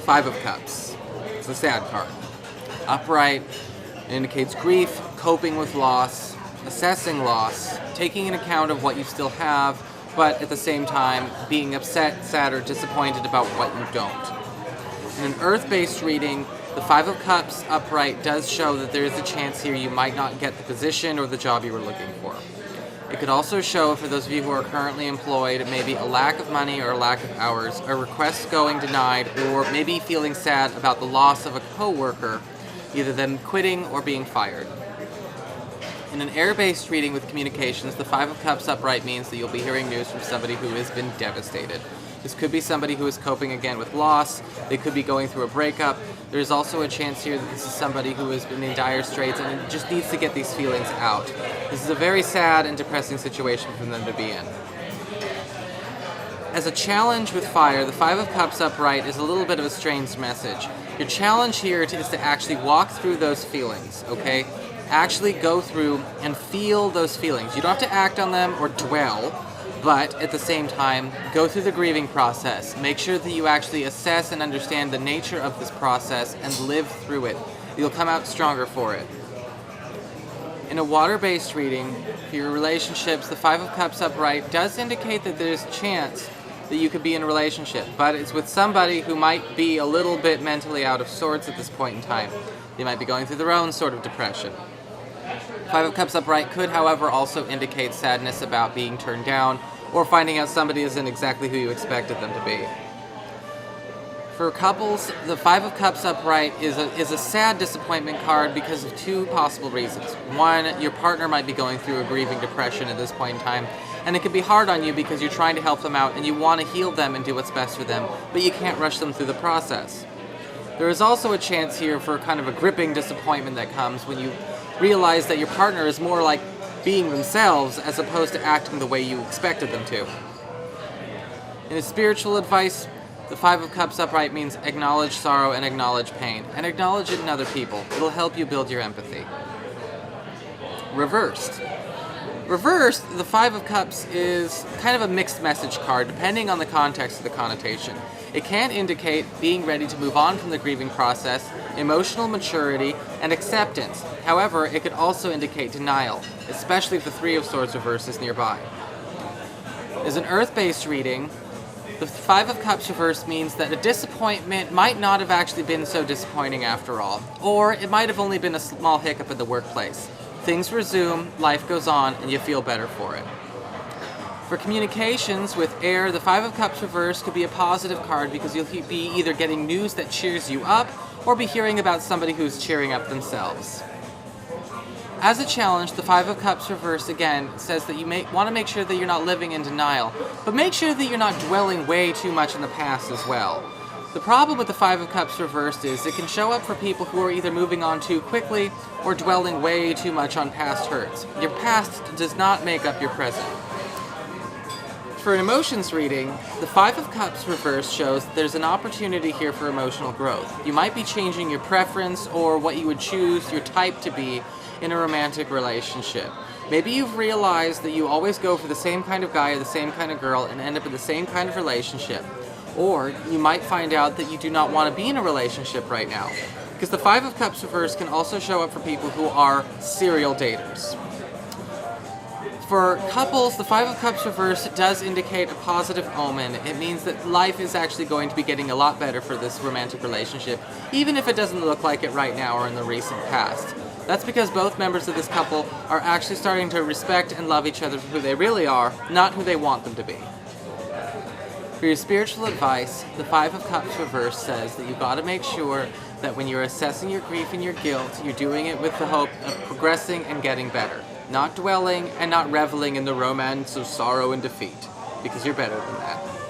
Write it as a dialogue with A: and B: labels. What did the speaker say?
A: Five of Cups. It's a sad card. Upright indicates grief, coping with loss, assessing loss, taking into account of what you still have, but at the same time being upset, sad, or disappointed about what you don't. In an earth-based reading, the Five of Cups upright does show that there is a chance here you might not get the position or the job you were looking for. It could also show, for those of you who are currently employed, maybe a lack of money or a lack of hours, a request going denied, or maybe feeling sad about the loss of a co-worker, either them quitting or being fired. In an air-based reading with communications, the Five of Cups upright means that you'll be hearing news from somebody who has been devastated. This could be somebody who is coping again with loss. They could be going through a breakup. There's also a chance here that this is somebody who has been in dire straits and just needs to get these feelings out. This is a very sad and depressing situation for them to be in. As a challenge with fire, the Five of Cups upright is a little bit of a strange message. Your challenge here is to actually walk through those feelings, okay? Actually go through and feel those feelings. You don't have to act on them or dwell, but at the same time, go through the grieving process. Make sure that you actually assess and understand the nature of this process and live through it. You'll come out stronger for it. In a water-based reading, for your relationships, the Five of Cups upright does indicate that there's a chance that you could be in a relationship, but it's with somebody who might be a little bit mentally out of sorts at this point in time. They might be going through their own sort of depression. Five of Cups upright could, however, also indicate sadness about being turned down or finding out somebody isn't exactly who you expected them to be. For couples, the Five of Cups upright is a sad disappointment card because of two possible reasons. One, your partner might be going through a grieving depression at this point in time, and it can be hard on you because you're trying to help them out and you want to heal them and do what's best for them, but you can't rush them through the process. There is also a chance here for kind of a gripping disappointment that comes when you realize that your partner is more like being themselves as opposed to acting the way you expected them to. In a spiritual advice, the Five of Cups upright means acknowledge sorrow and acknowledge pain, and acknowledge it in other people. It'll help you build your empathy. Reversed. Reversed, the Five of Cups is kind of a mixed message card depending on the context of the connotation. It can indicate being ready to move on from the grieving process, emotional maturity, and acceptance. However, it could also indicate denial, especially if the Three of Swords reverse is nearby. As an earth-based reading, the Five of Cups reverse means that a disappointment might not have actually been so disappointing after all, or it might have only been a small hiccup in the workplace. Things resume, life goes on, and you feel better for it. For communications with air, the Five of Cups reverse could be a positive card because you'll be either getting news that cheers you up or be hearing about somebody who's cheering up themselves. As a challenge, the Five of Cups reverse again says that you want to make sure that you're not living in denial, but make sure that you're not dwelling way too much in the past as well. The problem with the Five of Cups reversed is it can show up for people who are either moving on too quickly or dwelling way too much on past hurts. Your past does not make up your present. For an emotions reading, the Five of Cups reverse shows that there's an opportunity here for emotional growth. You might be changing your preference or what you would choose your type to be in a romantic relationship. Maybe you've realized that you always go for the same kind of guy or the same kind of girl and end up in the same kind of relationship. Or you might find out that you do not want to be in a relationship right now. Because the Five of Cups reverse can also show up for people who are serial daters. For couples, the Five of Cups reverse does indicate a positive omen. It means that life is actually going to be getting a lot better for this romantic relationship, even if it doesn't look like it right now or in the recent past. That's because both members of this couple are actually starting to respect and love each other for who they really are, not who they want them to be. For your spiritual advice, the Five of Cups reverse says that you've got to make sure that when you're assessing your grief and your guilt, you're doing it with the hope of progressing and getting better. Not dwelling and not reveling in the romance of sorrow and defeat, because you're better than that.